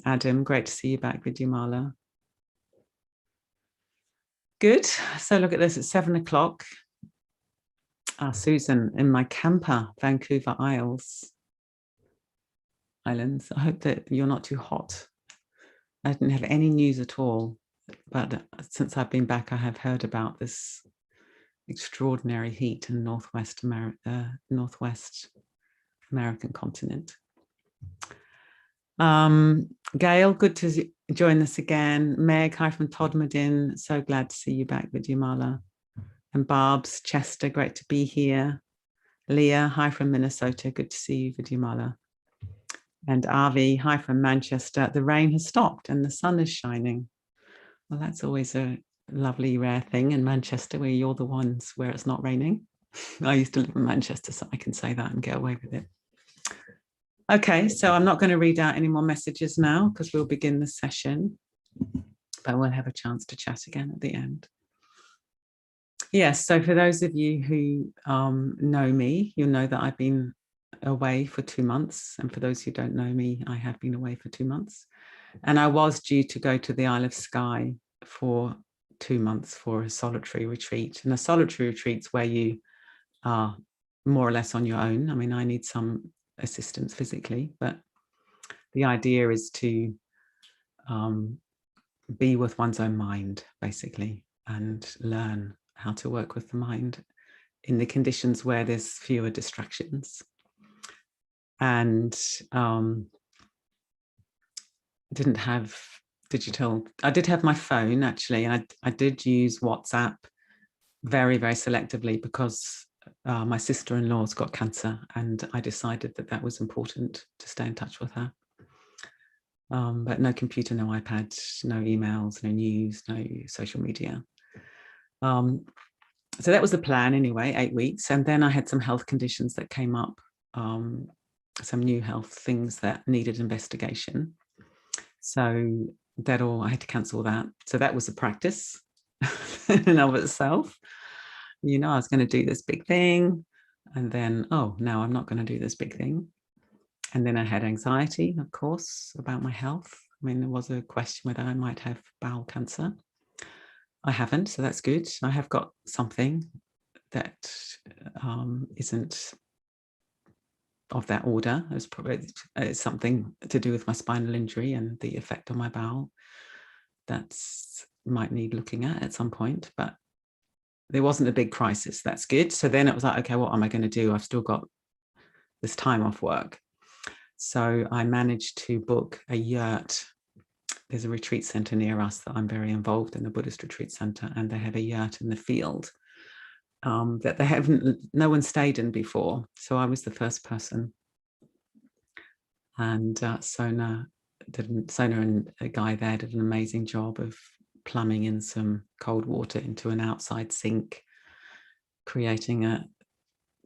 Adam, great to see you back, Vidyamala. Good. So look at this, it's 7 o'clock. Susan, in my camper, Vancouver Islands. I hope that you're not too hot. I didn't have any news at all, but since I've been back, I have heard about this extraordinary heat in Northwest American continent. Gail, good to join us again. Meg, hi from Todmorden. So glad to see you back, Vidyamala. And Barb's, Chester, great to be here. Leah, hi from Minnesota. Good to see you, Vidyamala. And Avi, hi from Manchester. The rain has stopped and the sun is shining. Well, that's always a lovely, rare thing in Manchester, where you're the ones where it's not raining. I used to live in Manchester, so I can say that and get away with it. Okay, so I'm not going to read out any more messages now because we'll begin the session, but we'll have a chance to chat again at the end. Yes, so for those of you who know me, you'll know that I've been away for 2 months. And for those who don't know me, I have been away for 2 months. And I was due to go to the Isle of Skye for 2 months for a solitary retreat. And a solitary retreat's where you are more or less on your own. I mean, I need some assistance physically, but the idea is to be with one's own mind, basically, and learn how to work with the mind in the conditions where there's fewer distractions. And didn't have digital. I did have my phone actually, and I did use WhatsApp very, very selectively because my sister-in-law's got cancer, and I decided that that was important to stay in touch with her. But no computer, no iPad, no emails, no news, no social media. So that was the plan anyway, 8 weeks. And then I had some health conditions that came up, some new health things that needed investigation. So that all, I had to cancel that. So that was a practice in and of itself. You know, I was going to do this big thing. And then, oh, no, I'm not going to do this big thing. And then I had anxiety, of course, about my health. I mean, there was a question whether I might have bowel cancer. I haven't, so that's good. I have got something that isn't of that order. It's something to do with my spinal injury and the effect on my bowel. That's might need looking at some point, but there wasn't a big crisis. That's good. So then it was like, okay, what am I going to do? I've still got this time off work. So I managed to book a yurt. There's a retreat center near us that I'm very involved in, a Buddhist retreat center, and they have a yurt in the field that no one stayed in before. So I was the first person. And Sona and a guy there did an amazing job of plumbing in some cold water into an outside sink, creating a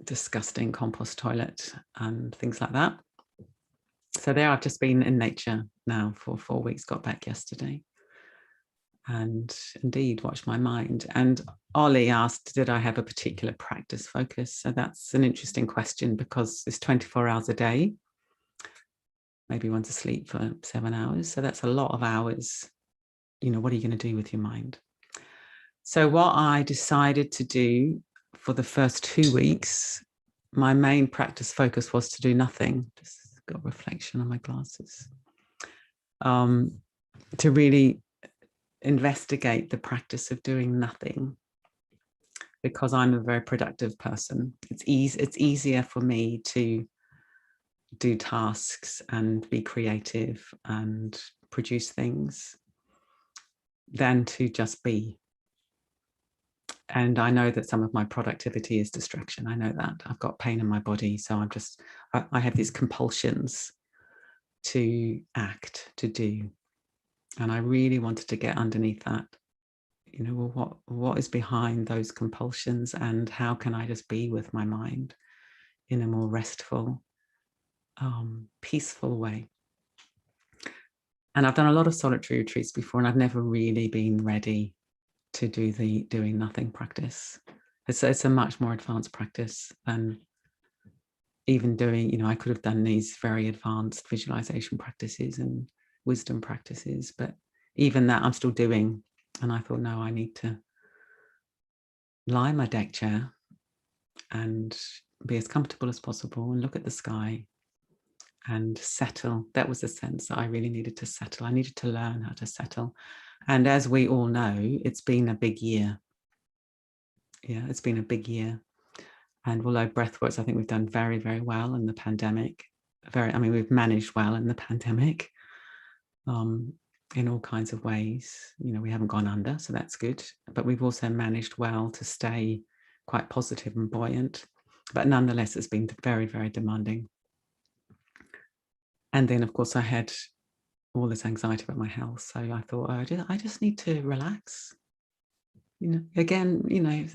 disgusting compost toilet and things like that. So there I've just been in nature now for 4 weeks, got back yesterday, and indeed watched my mind. And Ollie asked, did I have a particular practice focus? So that's an interesting question because it's 24 hours a day. Maybe one's asleep for 7 hours. So that's a lot of hours. You know, what are you going to do with your mind? So what I decided to do for the first 2 weeks, my main practice focus was to do nothing. Just got reflection on my glasses. To really investigate the practice of doing nothing, because I'm a very productive person. It's easier for me to do tasks and be creative and produce things than to just be. And I know that some of my productivity is distraction. I know that. I've got pain in my body, so I have these compulsions to act, to do. And I really wanted to get underneath that. You know, well, what is behind those compulsions, and how can I just be with my mind in a more restful, peaceful way? And I've done a lot of solitary retreats before, and I've never really been ready to do the doing nothing practice. It's a much more advanced practice than even doing, you know, I could have done these very advanced visualization practices and wisdom practices, but even that I'm still doing. And I thought, no, I need to lie in my deck chair and be as comfortable as possible and look at the sky and settle. That was the sense that I really needed to settle. I needed to learn how to settle. And as we all know, it's been a big year. Yeah, it's been a big year. And although breathworks, I think we've done very, very well in the pandemic. We've managed well in the pandemic in all kinds of ways. You know, we haven't gone under, so that's good. But we've also managed well to stay quite positive and buoyant. But nonetheless, it's been very, very demanding. And then, of course, I had all this anxiety about my health. So I thought, oh, I just need to relax. You know, again, you know,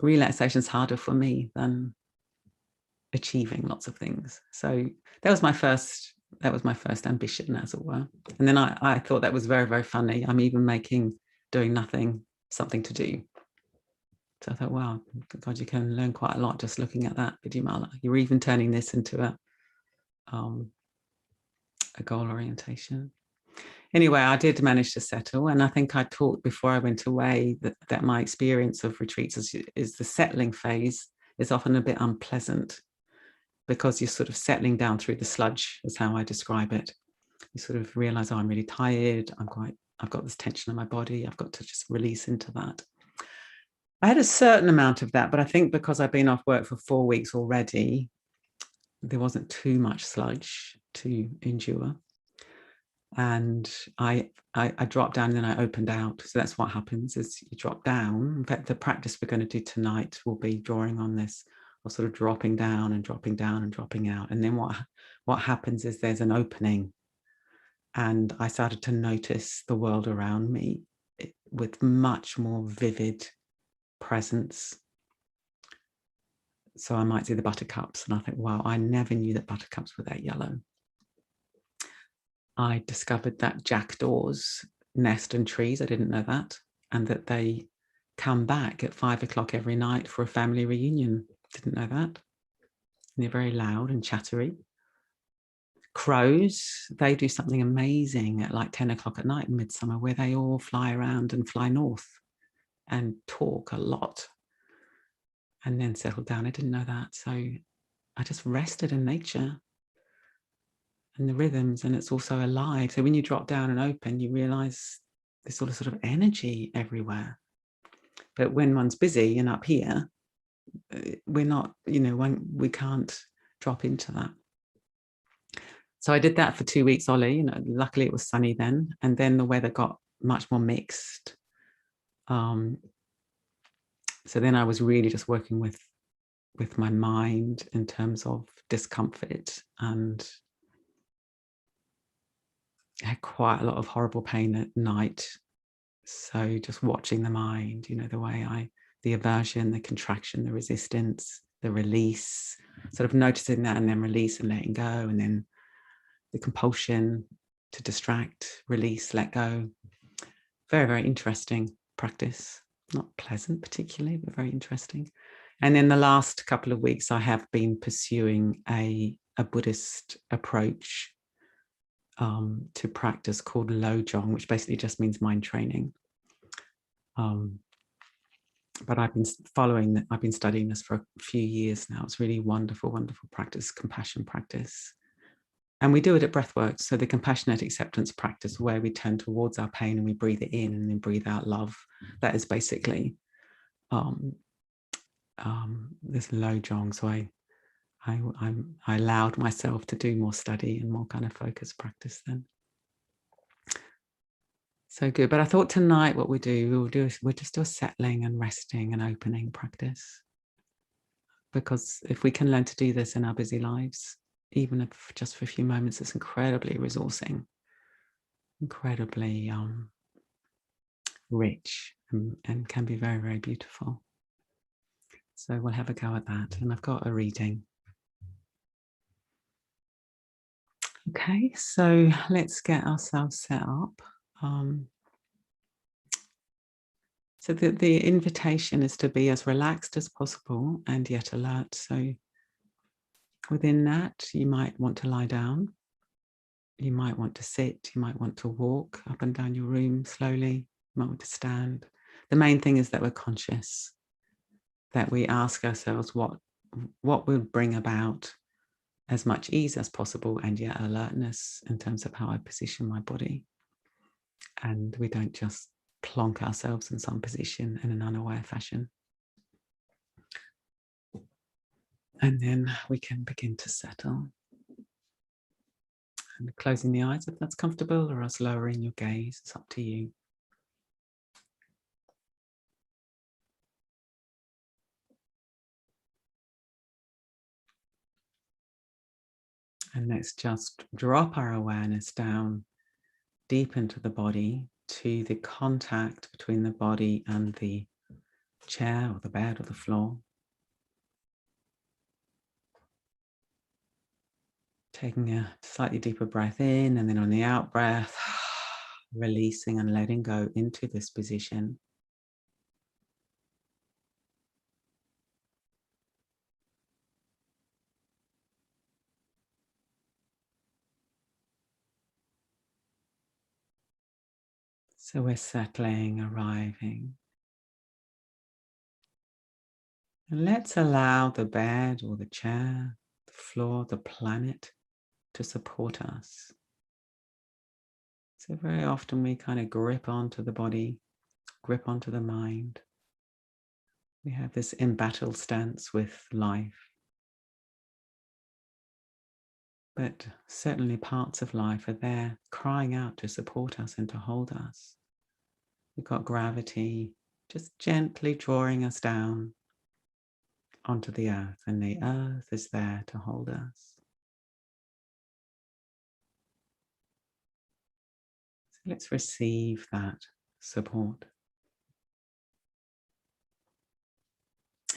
relaxation is harder for me than achieving lots of things. So that was my first ambition, as it were. And then I thought that was very, very funny. I'm even making doing nothing something to do. So I thought, wow, God, you can learn quite a lot just looking at that, Vidyamala. You're even turning this into a goal orientation. Anyway, I did manage to settle. And I think I talked before I went away that my experience of retreats is the settling phase is often a bit unpleasant, because you're sort of settling down through the sludge, is how I describe it. You sort of realize, oh, I'm really tired. I've got this tension in my body. I've got to just release into that. I had a certain amount of that, but I think because I've been off work for 4 weeks already, there wasn't too much sludge to endure. And I dropped down and then I opened out. So that's what happens, is you drop down. In fact, the practice we're going to do tonight will be drawing on this, or sort of dropping down and dropping down and dropping out. And then what happens is there's an opening. And I started to notice the world around me with much more vivid presence. So I might see the buttercups and I think, wow, I never knew that buttercups were that yellow. I discovered that jackdaws nest in trees. I didn't know that. And that they come back at 5 o'clock every night for a family reunion. Didn't know that. And they're very loud and chattery. Crows, they do something amazing at like 10 o'clock at night in midsummer, where they all fly around and fly north and talk a lot and then settle down. I didn't know that. So I just rested in nature and the rhythms, and it's also alive. So when you drop down and open, you realize there's all this sort of energy everywhere. But when one's busy and up here, we're not, you know, we can't drop into that. So I did that for 2 weeks, Ollie. You know, luckily it was sunny then, and then the weather got much more mixed. So then I was really just working with my mind in terms of discomfort, and I had quite a lot of horrible pain at night. So just watching the mind, you know, the aversion, the contraction, the resistance, the release, sort of noticing that and then release and letting go, and then the compulsion to distract, release, let go. Very, very interesting practice. Not pleasant particularly, but very interesting. And in the last couple of weeks, I have been pursuing a Buddhist approach to practice called Lojong, which basically just means mind training. But I've been studying this for a few years now. It's really wonderful, wonderful practice, compassion practice. And we do it at breathwork. So the compassionate acceptance practice, where we turn towards our pain and we breathe it in and then breathe out love. That is basically this Lojong. So I allowed myself to do more study and more kind of focused practice then. So good. But I thought tonight what we'll just do a settling and resting and opening practice. Because if we can learn to do this in our busy lives, even if just for a few moments, it's incredibly resourcing, incredibly rich, and can be very, very beautiful. So we'll have a go at that. And I've got a reading. Okay, so let's get ourselves set up. So the invitation is to be as relaxed as possible and yet alert. So within that, you might want to lie down You might want to sit, you might want to walk up and down your room slowly, you might want to stand. The main thing is that we're conscious, that we ask ourselves what will bring about as much ease as possible and yet alertness in terms of how I position my body. And we don't just plonk ourselves in some position in an unaware fashion. And then we can begin to settle. And closing the eyes if that's comfortable, or else lowering your gaze, it's up to you. And let's just drop our awareness down deep into the body, to the contact between the body and the chair or the bed or the floor. Taking a slightly deeper breath in, and then on the out breath, releasing and letting go into this position. So we're settling, arriving. And let's allow the bed or the chair, the floor, the planet to support us. So very often we kind of grip onto the body, grip onto the mind. We have this embattled stance with life. But certainly parts of life are there crying out to support us and to hold us. We've got gravity just gently drawing us down onto the earth, and the earth is there to hold us. So let's receive that support.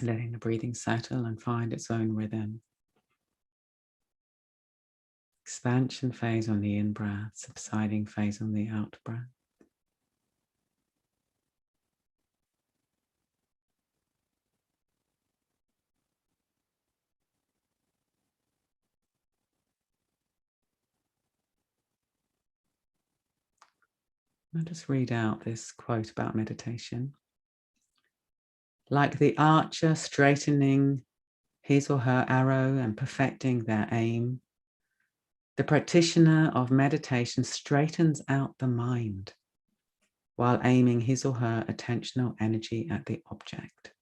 Letting the breathing settle and find its own rhythm. Expansion phase on the in-breath, subsiding phase on the out-breath. I'll just read out this quote about meditation. Like the archer straightening his or her arrow and perfecting their aim, the practitioner of meditation straightens out the mind while aiming his or her attentional energy at the object.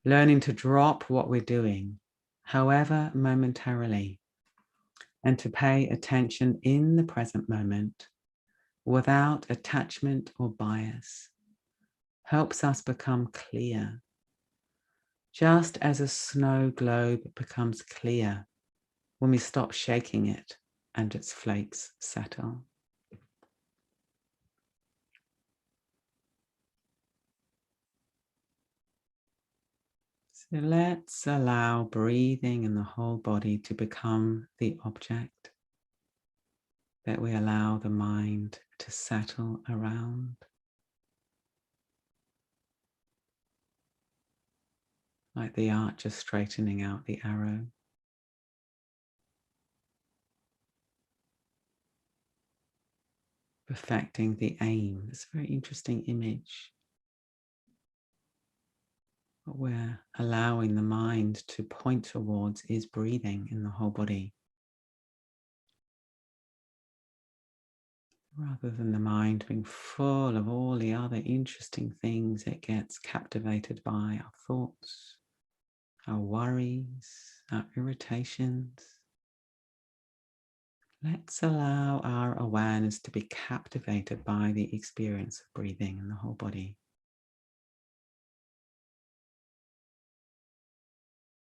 Learning to drop what we're doing, however momentarily, and to pay attention in the present moment without attachment or bias helps us become clear, just as a snow globe becomes clear when we stop shaking it and its flakes settle. So let's allow breathing in the whole body to become the object that we allow the mind to settle around. Like the archer straightening out the arrow. Perfecting the aim. It's a very interesting image. What we're allowing the mind to point towards is breathing in the whole body. Rather than the mind being full of all the other interesting things it gets captivated by, our thoughts, our worries, our irritations. Let's allow our awareness to be captivated by the experience of breathing in the whole body.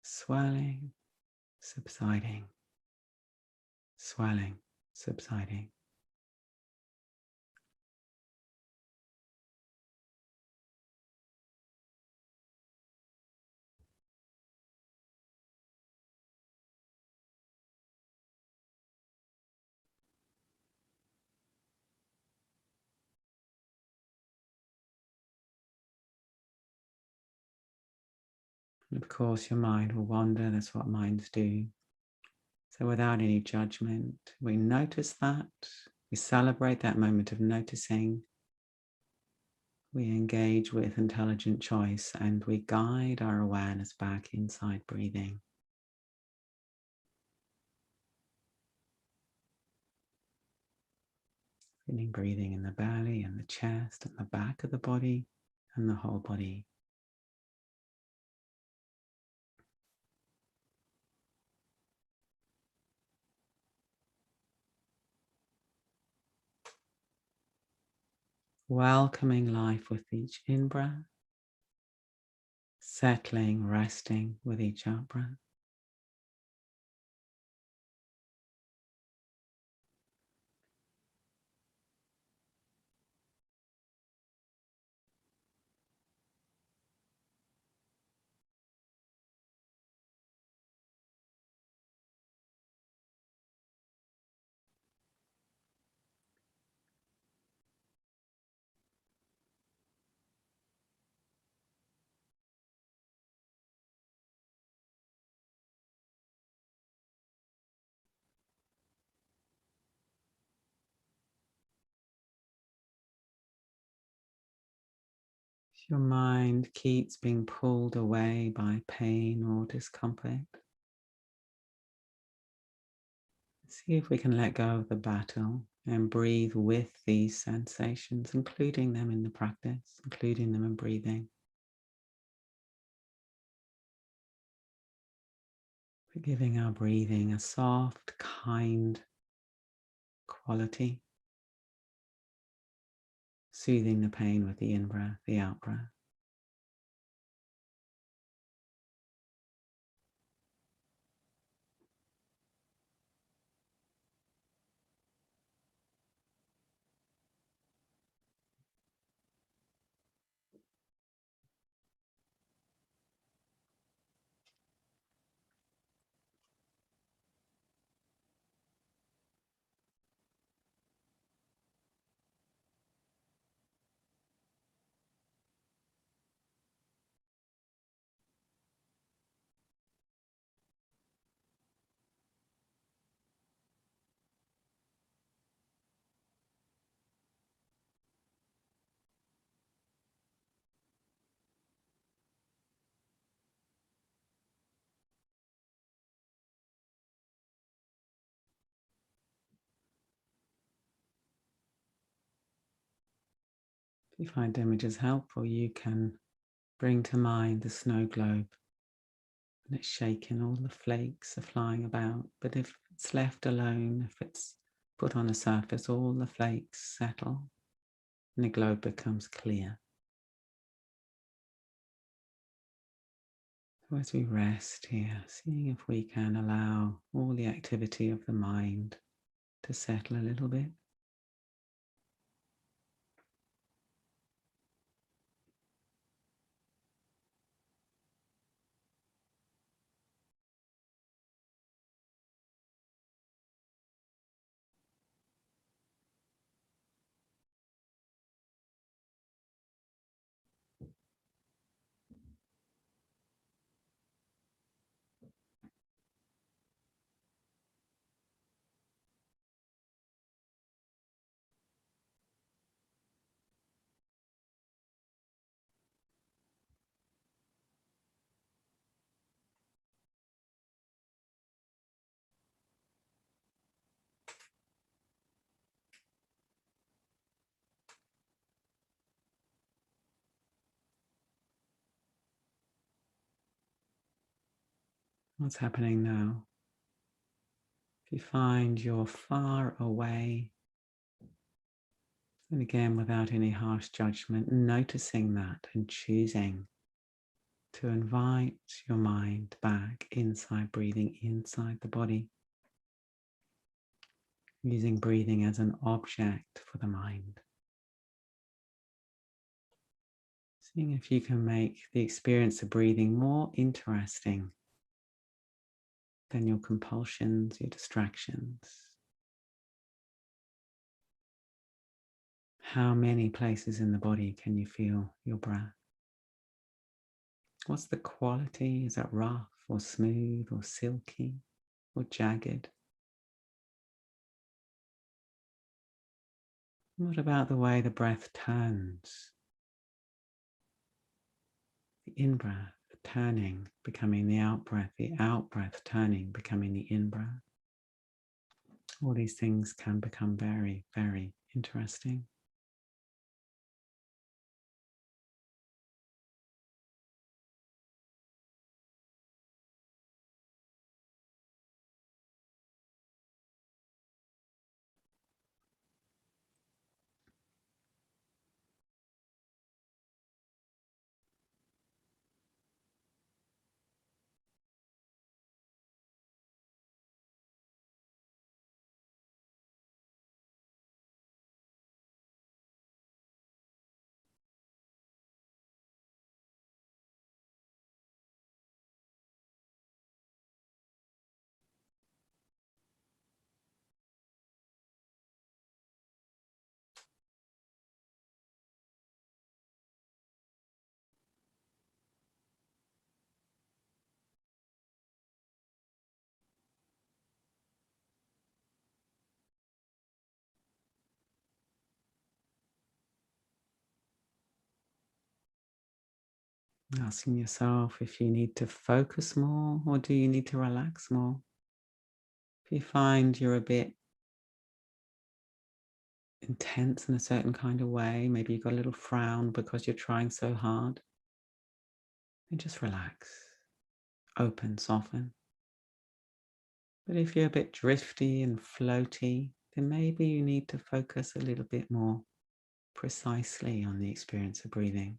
Swelling, subsiding, swelling, subsiding. And of course, your mind will wander. That's what minds do. So without any judgment, we notice that, we celebrate that moment of noticing, we engage with intelligent choice, and we guide our awareness back inside breathing. Feeling breathing in the belly and the chest and the back of the body and the whole body. Welcoming life with each in-breath, settling, resting with each out-breath. If your mind keeps being pulled away by pain or discomfort, see if we can let go of the battle and breathe with these sensations, including them in the practice, including them in breathing. We're giving our breathing a soft, kind quality, soothing the pain with the in-breath, the out-breath. If you find images helpful, you can bring to mind the snow globe. And it's shaking, all the flakes are flying about. But if it's left alone, if it's put on a surface, all the flakes settle and the globe becomes clear. So as we rest here, seeing if we can allow all the activity of the mind to settle a little bit. What's happening now? If you find you're far away, and again, without any harsh judgment, noticing that and choosing to invite your mind back inside, breathing inside the body, using breathing as an object for the mind. Seeing if you can make the experience of breathing more interesting than your compulsions, your distractions. How many places in the body can you feel your breath? What's the quality? Is it rough or smooth or silky? or jagged? What about the way the breath turns? The in-breath turning, becoming the out-breath, the out-breath turning, becoming the in-breath. All these things can become very, very interesting. Asking yourself if you need to focus more or do you need to relax more? If you find you're a bit intense in a certain kind of way, maybe you've got a little frown because you're trying so hard, then just relax, open, soften. But if you're a bit drifty and floaty, then maybe you need to focus a little bit more precisely on the experience of breathing.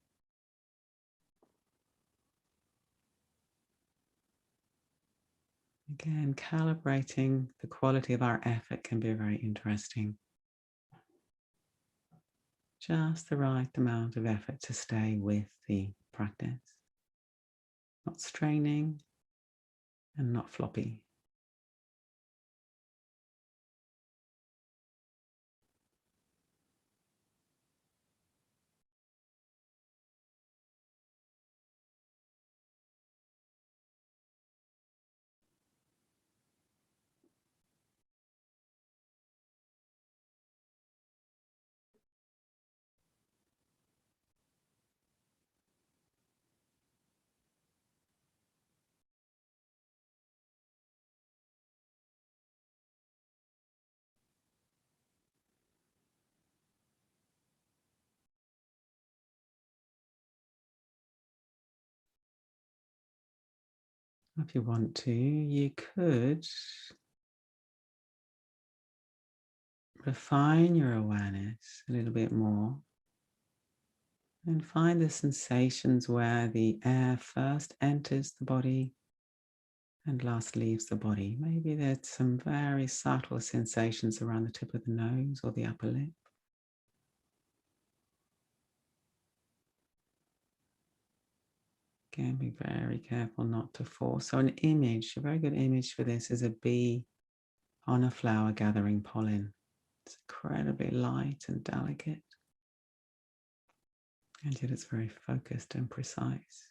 Again, calibrating the quality of our effort can be very interesting. Just the right amount of effort to stay with the practice. Not straining and not floppy. If you want to, you could refine your awareness a little bit more and find the sensations where the air first enters the body and last leaves the body. Maybe there's some very subtle sensations around the tip of the nose or the upper lip. Again, be very careful not to force. So an image, a very good image for this is a bee on a flower gathering pollen. It's incredibly light and delicate, and yet it's very focused and precise.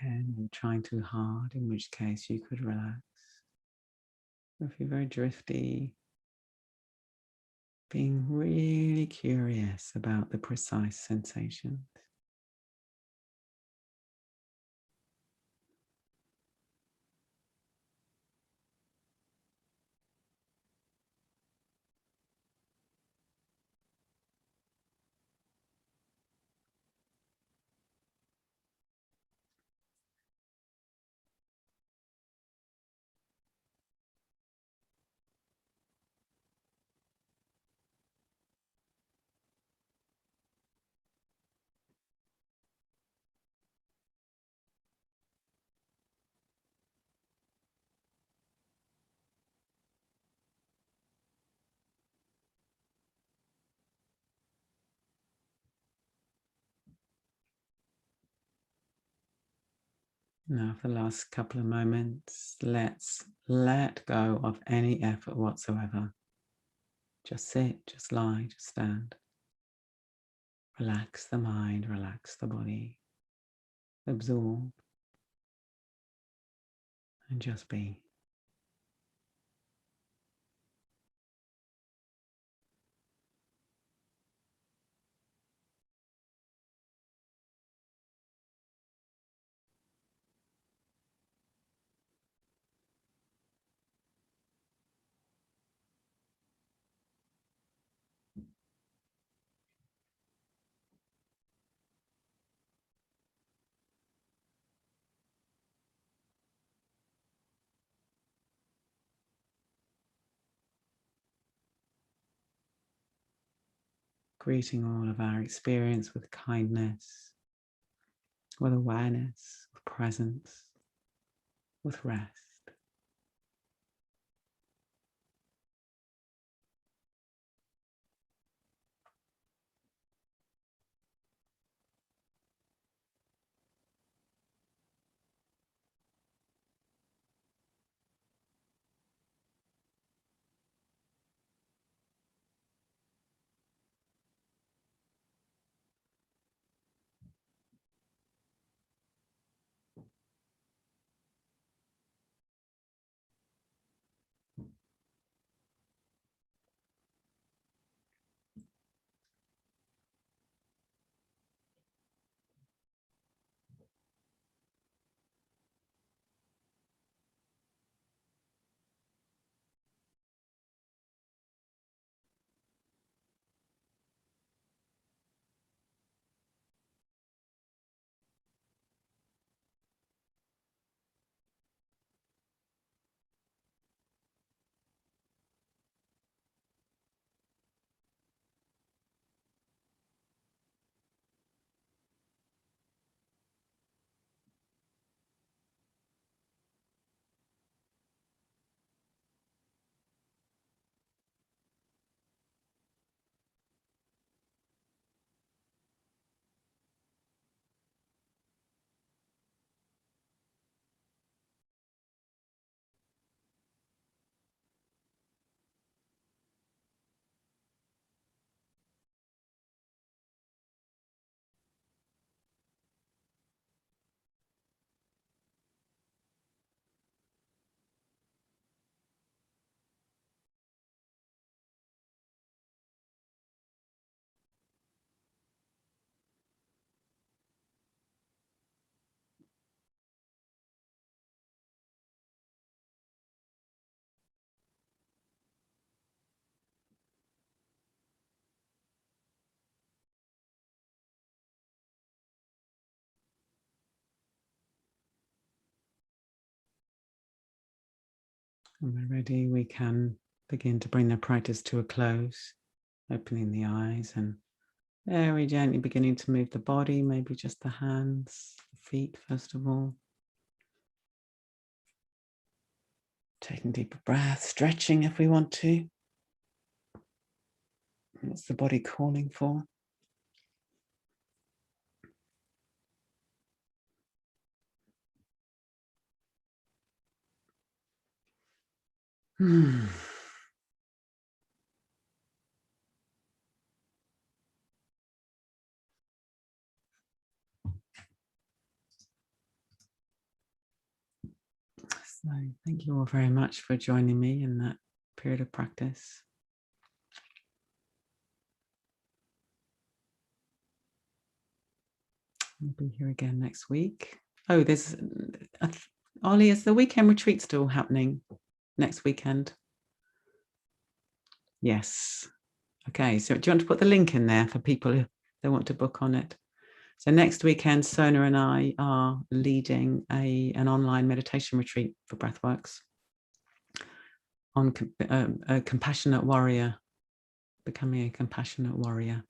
Again, you're trying too hard, in which case you could relax. If you're very drifty, being really curious about the precise sensations. Now, for the last couple of moments, let's let go of any effort whatsoever. Just sit, just lie, just stand. Relax the mind, relax the body. Absorb and just be. Greeting all of our experience with kindness, with awareness, with presence, with rest. When we're ready, we can begin to bring the practice to a close, opening the eyes and very gently beginning to move the body, maybe just the hands, the feet first of all. Taking deeper breaths, stretching if we want to. What's the body calling for? So thank you all very much for joining me in that period of practice. We'll be here again next week. Oh, there's Ollie, is the weekend retreat still happening next weekend? Yes. Okay, so do you want to put the link in there for people if they want to book on it? So next weekend, Sona and I are leading an online meditation retreat for Breathworks on a compassionate warrior, becoming a compassionate warrior.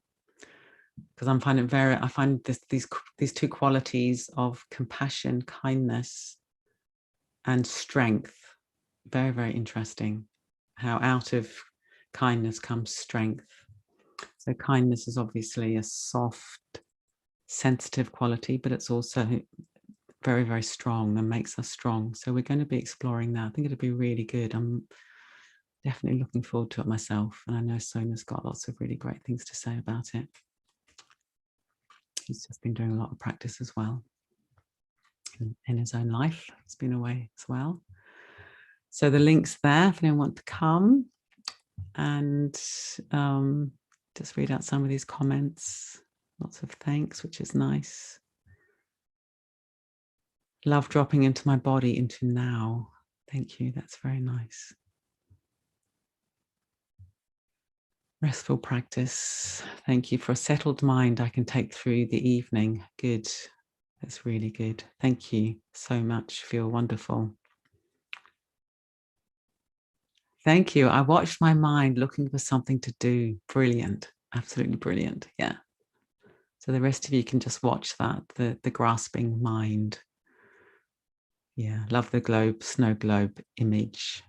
Because I find these two qualities of compassion, kindness, and strength very, very interesting. How out of kindness comes strength. So kindness is obviously a soft, sensitive quality, but it's also very, very strong and makes us strong. So we're going to be exploring that. I think it'll be really good. I'm definitely looking forward to it myself. And I know Sona's got lots of really great things to say about it. He's just been doing a lot of practice as well in his own life. He's been away as well. So the link's there if anyone wants to come, and just read out some of these comments. Lots of thanks, which is nice. Love dropping into my body, into now. Thank you. That's very nice. Restful practice. Thank you. For a settled mind I can take through the evening. Good. That's really good. Thank you so much. Feel wonderful. Thank you. I watched my mind looking for something to do. Brilliant. Absolutely brilliant. Yeah. So the rest of you can just watch that, the grasping mind. Yeah. Love the globe, snow globe image.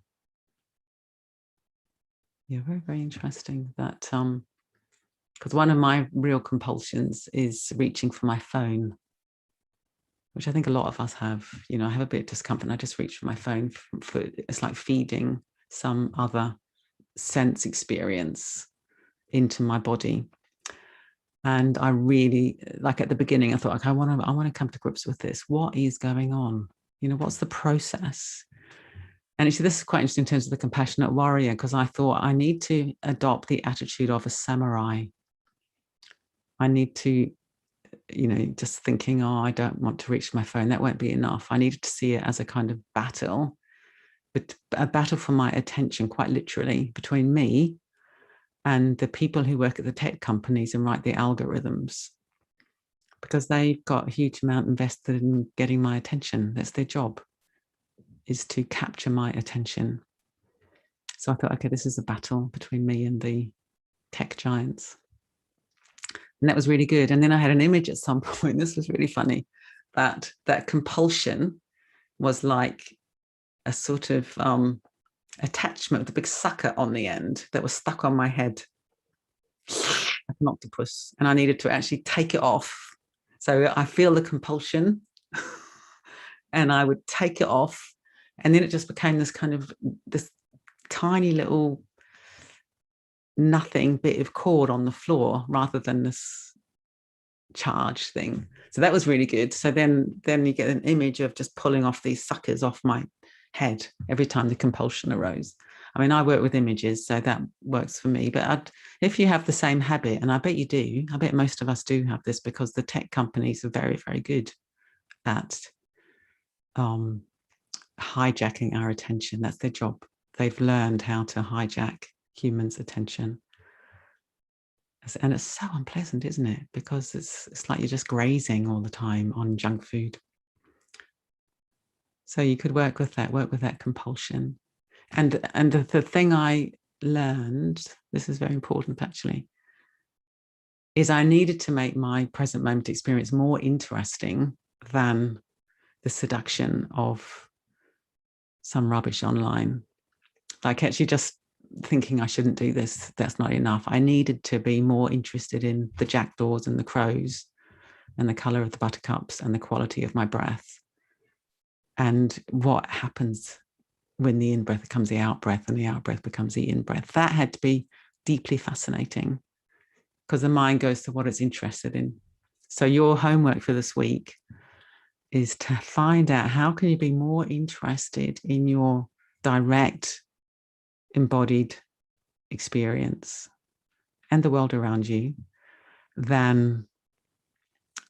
Yeah, very, very interesting. That because one of my real compulsions is reaching for my phone, which I think a lot of us have. You know, I have a bit of discomfort and I just reach for my phone. It's like feeding some other sense experience into my body. And I really, like at the beginning, I thought, okay, I want to come to grips with this. What is going on? You know, what's the process? And actually, this is quite interesting in terms of the compassionate warrior, because I thought I need to adopt the attitude of a samurai. I need to, you know, just thinking, oh, I don't want to reach my phone. That won't be enough. I needed to see it as a kind of battle, but a battle for my attention, quite literally, between me and the people who work at the tech companies and write the algorithms, because they've got a huge amount invested in getting my attention. That's their job, is to capture my attention. So I thought, okay, this is a battle between me and the tech giants. And that was really good. And then I had an image at some point, this was really funny, that compulsion was like a sort of attachment with a big sucker on the end that was stuck on my head, like an octopus, and I needed to actually take it off. So I feel the compulsion and I would take it off, and then it just became this kind of this tiny little nothing bit of cord on the floor rather than this charge thing. So that was really good. So then you get an image of just pulling off these suckers off my head every time the compulsion arose. I mean, I work with images, so that works for me. But if you have the same habit, and I bet you do, I bet most of us do have this, because the tech companies are very, very good at hijacking our attention. That's their job. They've learned how to hijack humans' attention. And it's so unpleasant, isn't it? Because it's like you're just grazing all the time on junk food. So you could work with that compulsion. And the thing I learned, this is very important actually, is I needed to make my present moment experience more interesting than the seduction of some rubbish online. Like actually just thinking I shouldn't do this, that's not enough. I needed to be more interested in the jackdaws and the crows and the color of the buttercups and the quality of my breath and what happens when the in-breath becomes the out-breath and the out-breath becomes the in-breath. That had to be deeply fascinating, because the mind goes to what it's interested in. So your homework for this week is to find out how can you be more interested in your direct embodied experience and the world around you than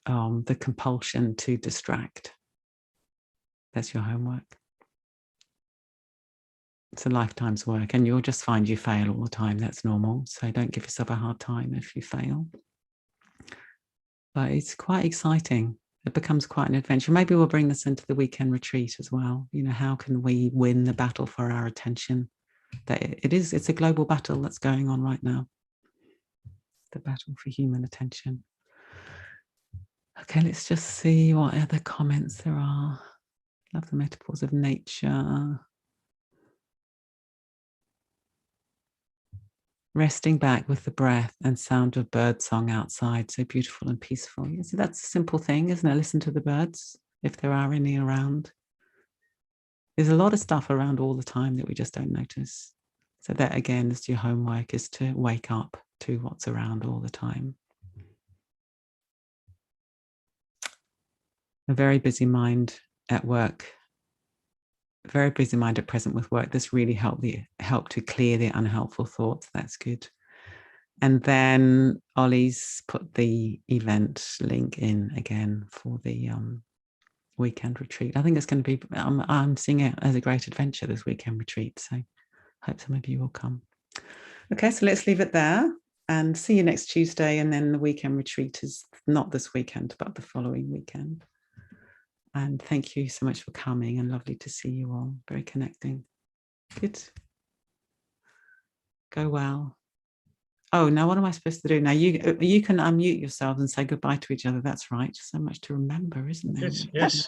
the compulsion to distract. That's your homework. It's a lifetime's work, and you'll just find you fail all the time. That's normal. So don't give yourself a hard time if you fail. But it's quite exciting. It becomes quite an adventure. Maybe we'll bring this into the weekend retreat as well. You know, how can we win the battle for our attention? It's a global battle that's going on right now. The battle for human attention. Okay, let's just see what other comments there are. Love the metaphors of nature. Resting back with the breath and sound of birdsong outside, so beautiful and peaceful. So that's a simple thing, isn't it? Listen to the birds. if there are any around. There's a lot of stuff around all the time that we just don't notice. So that again is your homework, is to wake up to what's around all the time. A very busy mind at work, very busy mind at present with work. This really help to clear the unhelpful thoughts. That's good. And then Ollie's put the event link in again for the weekend retreat. I think it's going to be, I'm seeing it as a great adventure, this weekend retreat. So hope some of you will come. Okay, so let's leave it there and see you next Tuesday. And then the weekend retreat is not this weekend, but the following weekend. And thank you so much for coming, and lovely to see you all. Very connecting. Good. Go well. Oh, now what am I supposed to do? Now you can unmute yourselves and say goodbye to each other. That's right. So much to remember, isn't there? Yes.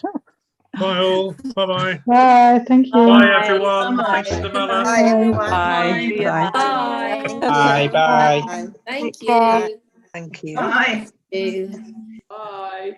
Bye all. Bye-bye. Bye. Thank you. Bye everyone. Bye. Thanks, Davella. Bye, everyone. Bye. Bye. Bye. Bye. Bye. Thank Take care. you. Thank you. Bye. Bye. Bye.